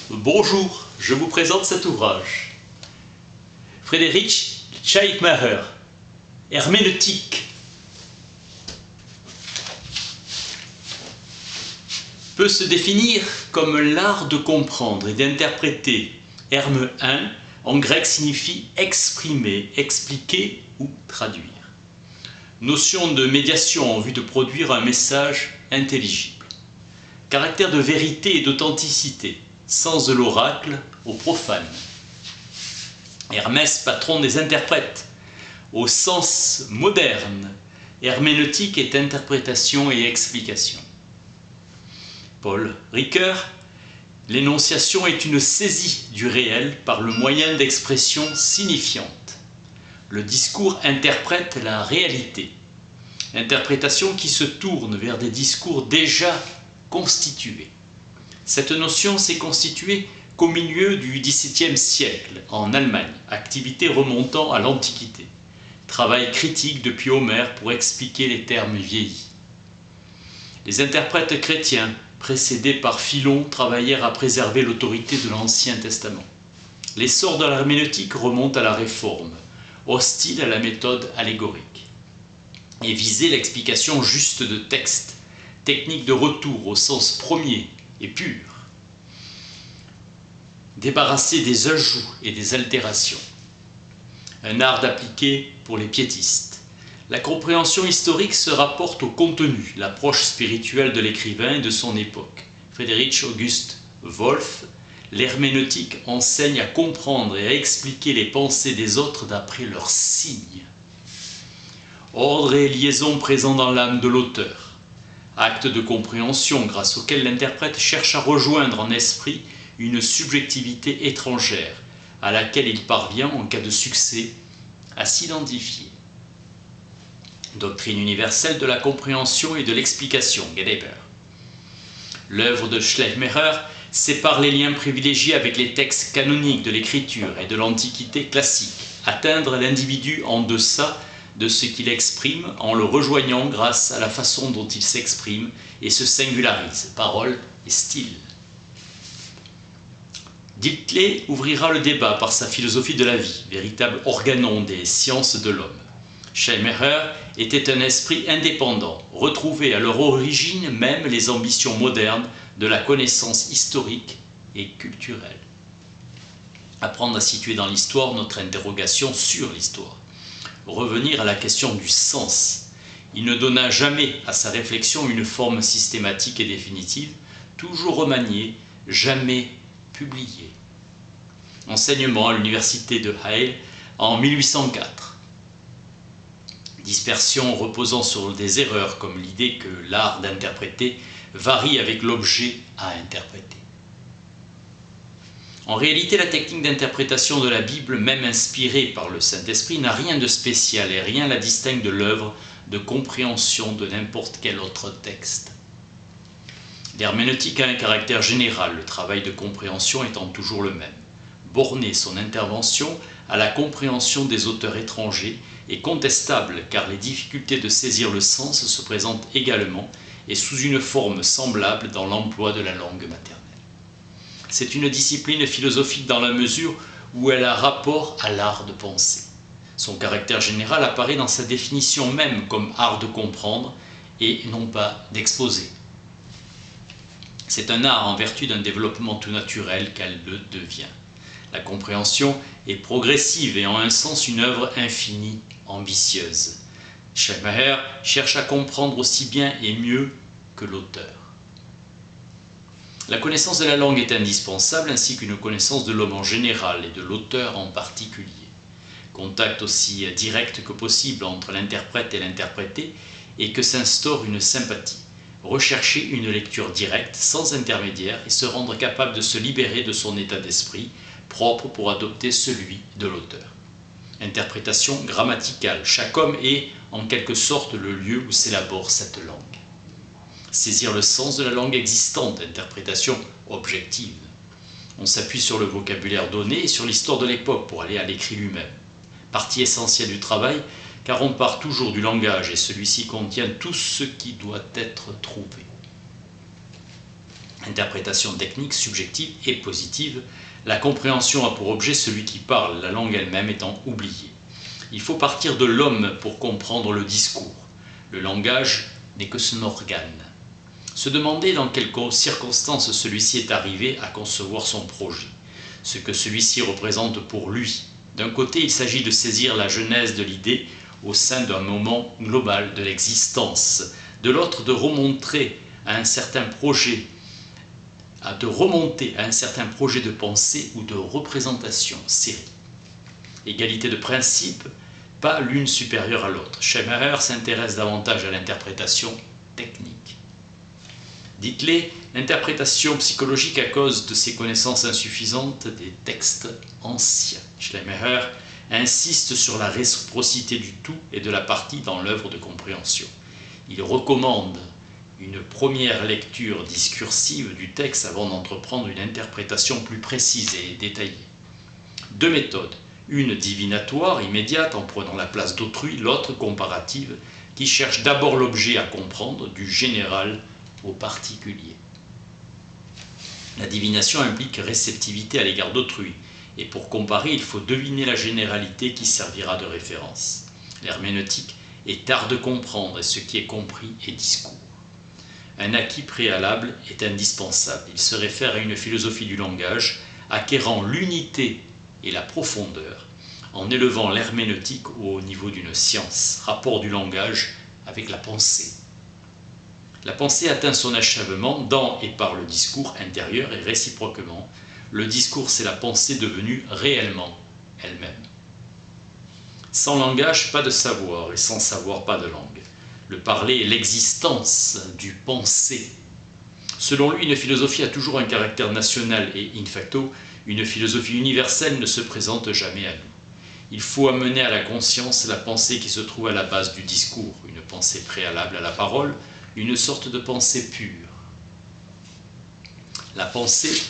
Bonjour, je vous présente cet ouvrage. Friedrich Schleiermacher, Herméneutique. Peut se définir comme l'art de comprendre et d'interpréter. Herme 1, en grec, signifie exprimer, expliquer ou traduire. Notion de médiation en vue de produire un message intelligible. Caractère de vérité et d'authenticité, sens de l'oracle au profane. Hermès, patron des interprètes, au sens moderne. Herméneutique est interprétation et explication. Paul Ricoeur, l'énonciation est une saisie du réel par le moyen d'expression signifiante. Le discours interprète la réalité. Interprétation qui se tourne vers des discours déjà constitués. Cette notion s'est constituée qu'au milieu du XVIIe siècle, en Allemagne, activité remontant à l'Antiquité. Travail critique depuis Homère pour expliquer les termes vieillis. Les interprètes chrétiens, précédés par Philon, travaillèrent à préserver l'autorité de l'Ancien Testament. L'essor de l'herméneutique remonte à la Réforme, hostile à la méthode allégorique, et visait l'explication juste de textes, technique de retour au sens premier et pur, débarrassé des ajouts et des altérations. Un art d'appliquer pour les piétistes. La compréhension historique se rapporte au contenu, l'approche spirituelle de l'écrivain et de son époque. Friedrich August Wolff, l'herméneutique enseigne à comprendre et à expliquer les pensées des autres d'après leurs signes. Ordre et liaison présents dans l'âme de l'auteur. Acte de compréhension grâce auquel l'interprète cherche à rejoindre en esprit une subjectivité étrangère à laquelle il parvient, en cas de succès, à s'identifier. Doctrine universelle de la compréhension et de l'explication, Gedeber. L'œuvre de Schleiermacher sépare les liens privilégiés avec les textes canoniques de l'écriture et de l'Antiquité classique, atteindre l'individu en deçà de ce qu'il exprime en le rejoignant grâce à la façon dont il s'exprime et se singularise, parole et style. Dilthey ouvrira le débat par sa philosophie de la vie, véritable organon des sciences de l'homme. Schleiermacher était un esprit indépendant, retrouvé à leur origine même les ambitions modernes de la connaissance historique et culturelle. Apprendre à situer dans l'histoire notre interrogation sur l'histoire. Revenir à la question du sens. Il ne donna jamais à sa réflexion une forme systématique et définitive, toujours remaniée, jamais publiée. Enseignement à l'université de Halle en 1804. Dispersion reposant sur des erreurs comme l'idée que l'art d'interpréter varie avec l'objet à interpréter. En réalité, la technique d'interprétation de la Bible, même inspirée par le Saint-Esprit, n'a rien de spécial et rien la distingue de l'œuvre de compréhension de n'importe quel autre texte. L'herméneutique a un caractère général, le travail de compréhension étant toujours le même. Borner son intervention à la compréhension des auteurs étrangers est contestable car les difficultés de saisir le sens se présentent également et sous une forme semblable dans l'emploi de la langue maternelle. C'est une discipline philosophique dans la mesure où elle a rapport à l'art de penser. Son caractère général apparaît dans sa définition même comme art de comprendre et non pas d'exposer. C'est un art en vertu d'un développement tout naturel qu'elle le devient. La compréhension est progressive et en un sens une œuvre infinie, ambitieuse. Schleiermacher cherche à comprendre aussi bien et mieux que l'auteur. La connaissance de la langue est indispensable, ainsi qu'une connaissance de l'homme en général et de l'auteur en particulier. Contact aussi direct que possible entre l'interprète et l'interprété, et que s'instaure une sympathie. Rechercher une lecture directe, sans intermédiaire, et se rendre capable de se libérer de son état d'esprit, propre pour adopter celui de l'auteur. Interprétation grammaticale. Chaque homme est, en quelque sorte, le lieu où s'élabore cette langue. Saisir le sens de la langue existante, interprétation objective. On s'appuie sur le vocabulaire donné et sur l'histoire de l'époque pour aller à l'écrit lui-même. Partie essentielle du travail, car on part toujours du langage et celui-ci contient tout ce qui doit être trouvé. Interprétation technique, subjective et positive, la compréhension a pour objet celui qui parle, la langue elle-même étant oubliée. Il faut partir de l'homme pour comprendre le discours. Le langage n'est que son organe. Se demander dans quelles circonstances celui-ci est arrivé à concevoir son projet, ce que celui-ci représente pour lui. D'un côté, il s'agit de saisir la genèse de l'idée au sein d'un moment global de l'existence. De l'autre, de remonter à un certain projet de pensée ou de représentation série. Égalité de principe, pas l'une supérieure à l'autre. Schleiermacher s'intéresse davantage à l'interprétation technique. Dites-les, l'interprétation psychologique à cause de ses connaissances insuffisantes des textes anciens. Schleiermacher insiste sur la réciprocité du tout et de la partie dans l'œuvre de compréhension. Il recommande une première lecture discursive du texte avant d'entreprendre une interprétation plus précise et détaillée. Deux méthodes, une divinatoire immédiate en prenant la place d'autrui, l'autre comparative qui cherche d'abord l'objet à comprendre du général au particulier. La divination implique réceptivité à l'égard d'autrui et pour comparer il faut deviner la généralité qui servira de référence. L'herméneutique est art de comprendre et ce qui est compris est discours. Un acquis préalable est indispensable. Il se réfère à une philosophie du langage, acquérant l'unité et la profondeur, en élevant l'herméneutique au niveau d'une science, rapport du langage avec la pensée. La pensée atteint son achèvement dans et par le discours intérieur et réciproquement. Le discours, c'est la pensée devenue réellement elle-même. Sans langage, pas de savoir, et sans savoir, pas de langue. Le parler est l'existence du penser. Selon lui, une philosophie a toujours un caractère national et, in facto, une philosophie universelle ne se présente jamais à nous. Il faut amener à la conscience la pensée qui se trouve à la base du discours, une pensée préalable à la parole, une sorte de pensée pure. La pensée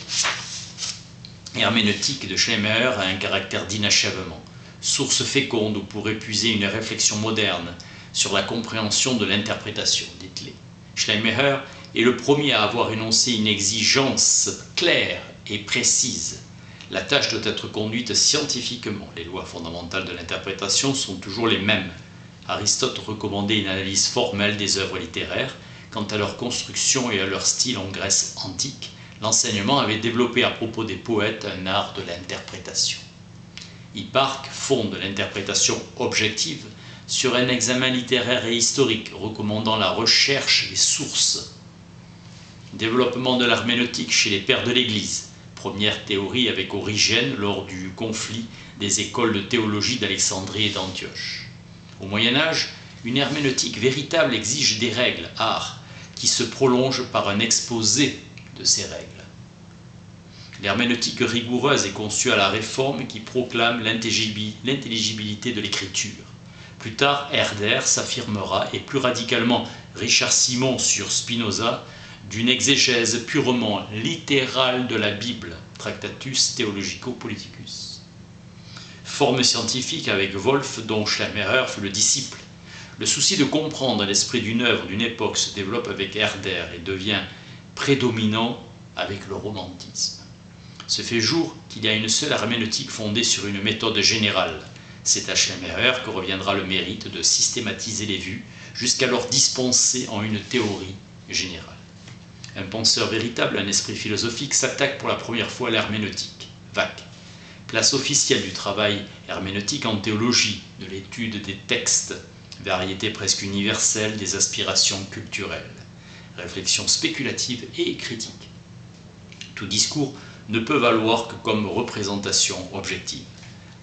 herméneutique de Schleiermacher a un caractère d'inachèvement, source féconde où pourrait puiser une réflexion moderne sur la compréhension de l'interprétation, dites-les. Schleiermacher est le premier à avoir énoncé une exigence claire et précise. La tâche doit être conduite scientifiquement. Les lois fondamentales de l'interprétation sont toujours les mêmes. Aristote recommandait une analyse formelle des œuvres littéraires. Quant à leur construction et à leur style en Grèce antique, l'enseignement avait développé à propos des poètes un art de l'interprétation. Hipparque fonde l'interprétation objective sur un examen littéraire et historique, recommandant la recherche des sources. Développement de l'herméneutique chez les pères de l'Église, première théorie avec Origène lors du conflit des écoles de théologie d'Alexandrie et d'Antioche. Au Moyen-Âge, une herméneutique véritable exige des règles, art, qui se prolongent par un exposé de ces règles. L'herméneutique rigoureuse est conçue à la Réforme qui proclame l'intelligibilité de l'écriture. Plus tard, Herder s'affirmera, et plus radicalement Richard Simon sur Spinoza, d'une exégèse purement littérale de la Bible, Tractatus Theologico-Politicus. Forme scientifique avec Wolff, dont Schleiermacher fut le disciple. Le souci de comprendre l'esprit d'une œuvre, d'une époque, se développe avec Herder et devient prédominant avec le romantisme. Se fait jour qu'il y a une seule herméneutique fondée sur une méthode générale. C'est à Schleiermacher que reviendra le mérite de systématiser les vues, jusqu'alors dispensées en une théorie générale. Un penseur véritable, un esprit philosophique, s'attaque pour la première fois à l'herméneutique. Wack. Place officielle du travail herméneutique en théologie, de l'étude des textes, variété presque universelle des aspirations culturelles, réflexion spéculative et critique. Tout discours ne peut valoir que comme représentation objective,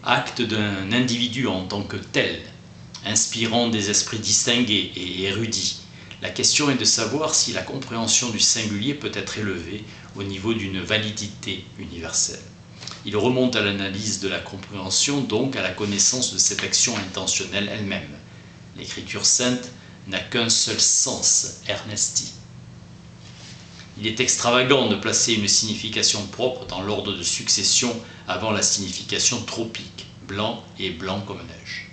acte d'un individu en tant que tel, inspirant des esprits distingués et érudits. La question est de savoir si la compréhension du singulier peut être élevée au niveau d'une validité universelle. Il remonte à l'analyse de la compréhension, donc à la connaissance de cette action intentionnelle elle-même. L'écriture sainte n'a qu'un seul sens, ernesti. Il est extravagant de placer une signification propre dans l'ordre de succession avant la signification tropique, blanc et blanc comme neige.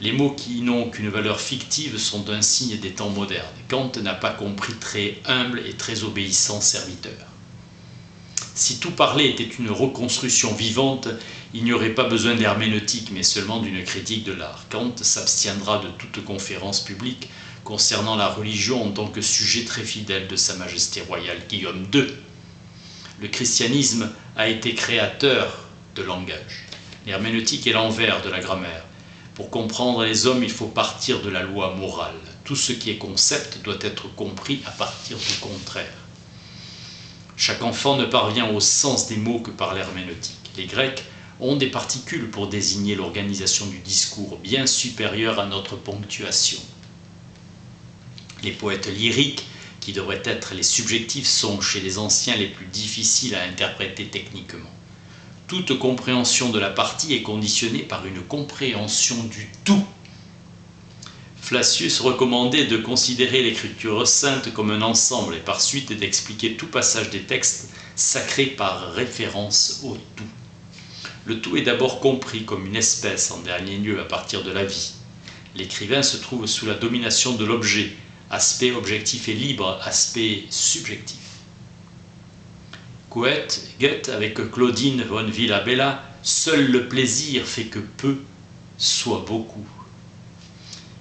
Les mots qui n'ont qu'une valeur fictive sont un signe des temps modernes. Kant n'a pas compris très humble et très obéissant serviteur. Si tout parler était une reconstruction vivante, il n'y aurait pas besoin d'herméneutique, mais seulement d'une critique de l'art. Kant s'abstiendra de toute conférence publique concernant la religion en tant que sujet très fidèle de Sa Majesté royale Guillaume II. Le christianisme a été créateur de langage. L'herméneutique est l'envers de la grammaire. Pour comprendre les hommes, il faut partir de la loi morale. Tout ce qui est concept doit être compris à partir du contraire. Chaque enfant ne parvient au sens des mots que par l'herméneutique. Les Grecs ont des particules pour désigner l'organisation du discours bien supérieure à notre ponctuation. Les poètes lyriques, qui devraient être les subjectifs, sont chez les anciens les plus difficiles à interpréter techniquement. Toute compréhension de la partie est conditionnée par une compréhension du tout. Flacius recommandait de considérer l'écriture sainte comme un ensemble et par suite d'expliquer tout passage des textes sacrés par référence au tout. Le tout est d'abord compris comme une espèce, en dernier lieu à partir de la vie. L'écrivain se trouve sous la domination de l'objet, aspect objectif et libre, aspect subjectif. Goethe, avec Claudine von Villabella, seul le plaisir fait que peu soit beaucoup.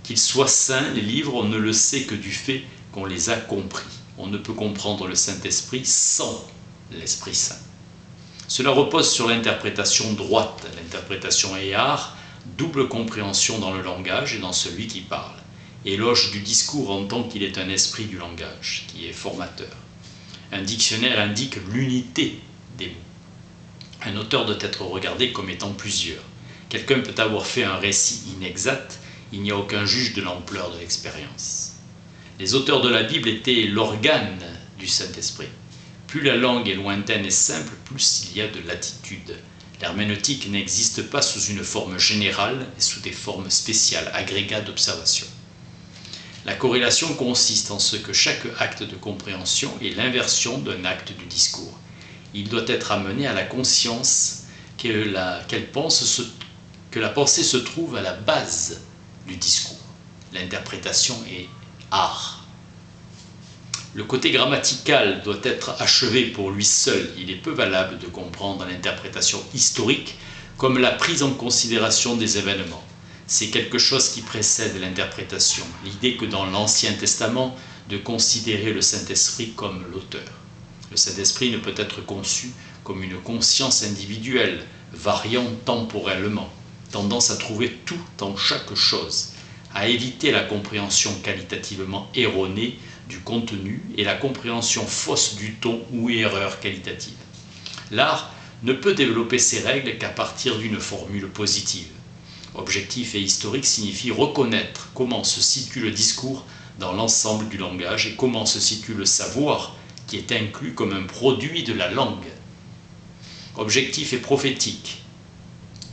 Qu'ils soient saints, les livres, on ne le sait que du fait qu'on les a compris. On ne peut comprendre le Saint-Esprit sans l'Esprit Saint. Cela repose sur l'interprétation droite, l'interprétation est art, double compréhension dans le langage et dans celui qui parle. Éloge du discours en tant qu'il est un esprit du langage, qui est formateur. Un dictionnaire indique l'unité des mots. Un auteur doit être regardé comme étant plusieurs. Quelqu'un peut avoir fait un récit inexact, il n'y a aucun juge de l'ampleur de l'expérience. Les auteurs de la Bible étaient l'organe du Saint-Esprit. Plus la langue est lointaine et simple, plus il y a de latitude. L'herméneutique n'existe pas sous une forme générale et sous des formes spéciales, agrégats d'observation. La corrélation consiste en ce que chaque acte de compréhension est l'inversion d'un acte du discours. Il doit être amené à la conscience que la pensée se trouve à la base du discours. L'interprétation est art. Le côté grammatical doit être achevé pour lui seul. Il est peu valable de comprendre l'interprétation historique comme la prise en considération des événements. C'est quelque chose qui précède l'interprétation, l'idée que dans l'Ancien Testament, de considérer le Saint-Esprit comme l'auteur. Le Saint-Esprit ne peut être conçu comme une conscience individuelle, variant temporellement, tendance à trouver tout en chaque chose, à éviter la compréhension qualitativement erronée du contenu et la compréhension fausse du ton ou erreur qualitative. L'art ne peut développer ses règles qu'à partir d'une formule positive. Objectif et historique signifie reconnaître comment se situe le discours dans l'ensemble du langage et comment se situe le savoir qui est inclus comme un produit de la langue. Objectif et prophétique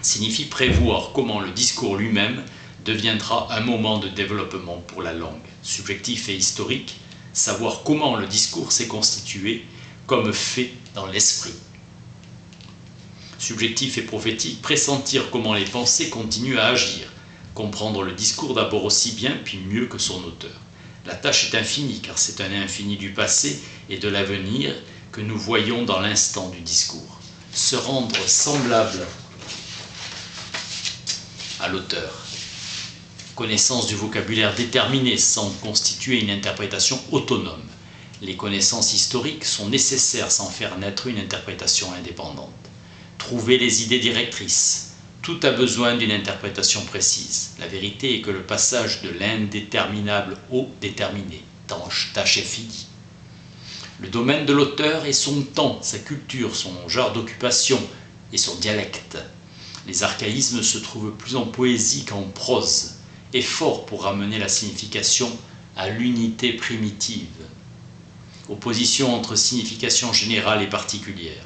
signifie prévoir comment le discours lui-même deviendra un moment de développement pour la langue. Subjectif et historique, savoir comment le discours s'est constitué comme fait dans l'esprit. Subjectif et prophétique, pressentir comment les pensées continuent à agir, comprendre le discours d'abord aussi bien puis mieux que son auteur. La tâche est infinie car c'est un infini du passé et de l'avenir que nous voyons dans l'instant du discours. Se rendre semblable à l'auteur. Connaissance du vocabulaire déterminé sans constituer une interprétation autonome. Les connaissances historiques sont nécessaires sans faire naître une interprétation indépendante. Trouver les idées directrices. Tout a besoin d'une interprétation précise. La vérité est que le passage de l'indéterminable au déterminé, tâche est finie. Le domaine de l'auteur est son temps, sa culture, son genre d'occupation et son dialecte. Les archaïsmes se trouvent plus en poésie qu'en prose, effort pour ramener la signification à l'unité primitive. Opposition entre signification générale et particulière.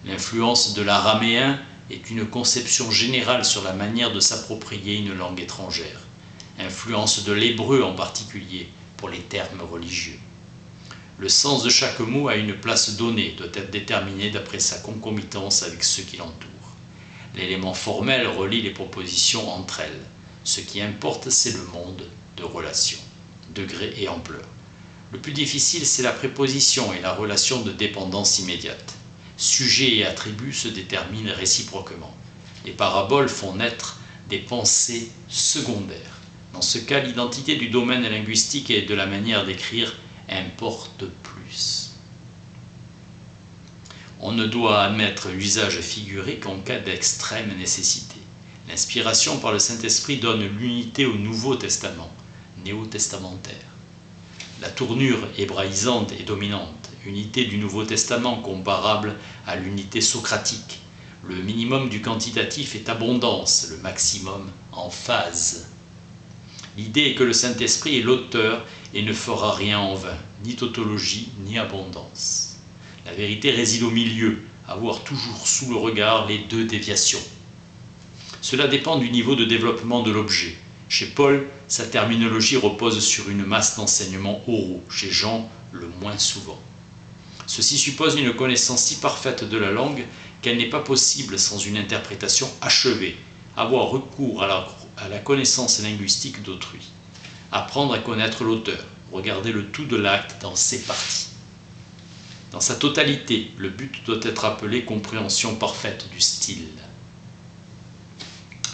L'influence de l'araméen est une conception générale sur la manière de s'approprier une langue étrangère. Influence de l'hébreu en particulier pour les termes religieux. Le sens de chaque mot a une place donnée, doit être déterminé d'après sa concomitance avec ceux qui l'entourent. L'élément formel relie les propositions entre elles. Ce qui importe, c'est le monde de relations, degré et ampleur. Le plus difficile, c'est la préposition et la relation de dépendance immédiate. Sujet et attribut se déterminent réciproquement. Les paraboles font naître des pensées secondaires. Dans ce cas, l'identité du domaine linguistique et de la manière d'écrire importe plus. On ne doit admettre l'usage figuré qu'en cas d'extrême nécessité. L'inspiration par le Saint-Esprit donne l'unité au Nouveau Testament, néo-testamentaire. La tournure hébraïsante est dominante, unité du Nouveau Testament comparable à l'unité socratique. Le minimum du quantitatif est abondance, le maximum en phase. L'idée est que le Saint-Esprit est l'auteur et ne fera rien en vain, ni tautologie, ni abondance. La vérité réside au milieu, avoir toujours sous le regard les deux déviations. Cela dépend du niveau de développement de l'objet. Chez Paul, sa terminologie repose sur une masse d'enseignements oraux, chez Jean, le moins souvent. Ceci suppose une connaissance si parfaite de la langue qu'elle n'est pas possible sans une interprétation achevée, avoir recours à la connaissance linguistique d'autrui, apprendre à connaître l'auteur, regarder le tout de l'acte dans ses parties. Dans sa totalité, le but doit être appelé compréhension parfaite du style.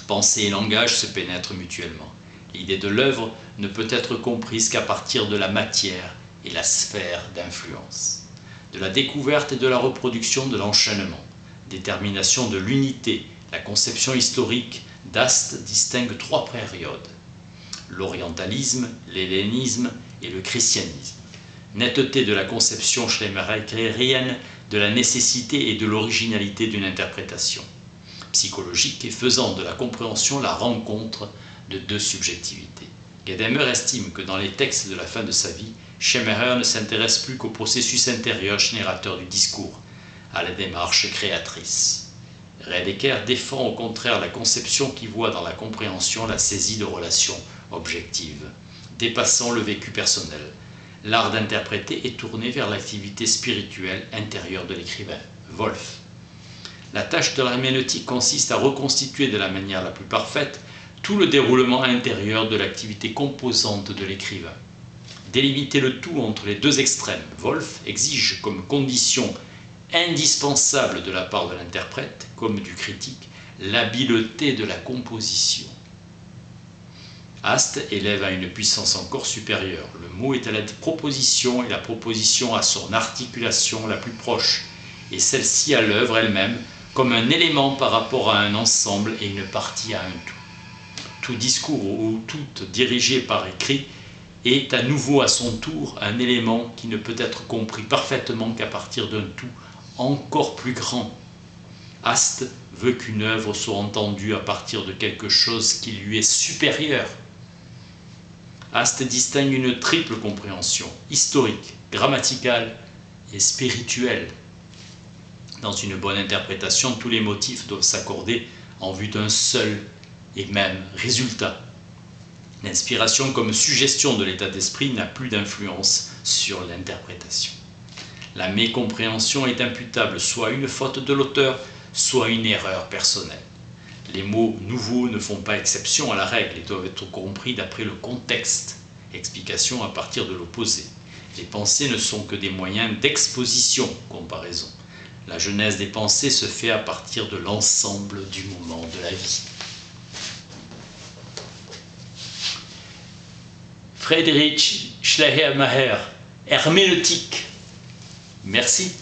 Pensée et langage se pénètrent mutuellement. L'idée de l'œuvre ne peut être comprise qu'à partir de la matière et la sphère d'influence, de la découverte et de la reproduction de l'enchaînement, détermination de l'unité. La conception historique d'Ast distingue trois périodes: l'orientalisme, l'hellénisme et le christianisme. Netteté de la conception schleiermachérienne de la nécessité et de l'originalité d'une interprétation psychologique et faisant de la compréhension la rencontre de deux subjectivités. Gadamer estime que dans les textes de la fin de sa vie, Schleiermacher ne s'intéresse plus qu'au processus intérieur générateur du discours, à la démarche créatrice. Redeker défend au contraire la conception qui voit dans la compréhension la saisie de relations objectives, dépassant le vécu personnel. L'art d'interpréter est tourné vers l'activité spirituelle intérieure de l'écrivain. Wolff. La tâche de l'herméneutique consiste à reconstituer de la manière la plus parfaite tout le déroulement intérieur de l'activité composante de l'écrivain. Délimiter le tout entre les deux extrêmes, Wolff exige comme condition indispensable de la part de l'interprète, comme du critique, l'habileté de la composition. Ast élève à une puissance encore supérieure. Le mot est à la proposition et la proposition à son articulation la plus proche, et celle-ci à l'œuvre elle-même, comme un élément par rapport à un ensemble et une partie à un tout. Tout discours ou tout dirigé par écrit est à nouveau à son tour un élément qui ne peut être compris parfaitement qu'à partir d'un tout encore plus grand. Ast veut qu'une œuvre soit entendue à partir de quelque chose qui lui est supérieur. Ast distingue une triple compréhension, historique, grammaticale et spirituelle. Dans une bonne interprétation, tous les motifs doivent s'accorder en vue d'un seul et même résultat. L'inspiration comme suggestion de l'état d'esprit n'a plus d'influence sur l'interprétation. La mécompréhension est imputable soit à une faute de l'auteur, soit à une erreur personnelle. Les mots nouveaux ne font pas exception à la règle et doivent être compris d'après le contexte. Explication à partir de l'opposé. Les pensées ne sont que des moyens d'exposition, comparaison. La genèse des pensées se fait à partir de l'ensemble du moment de la vie. Friedrich Schleiermacher, herméneutique. Merci.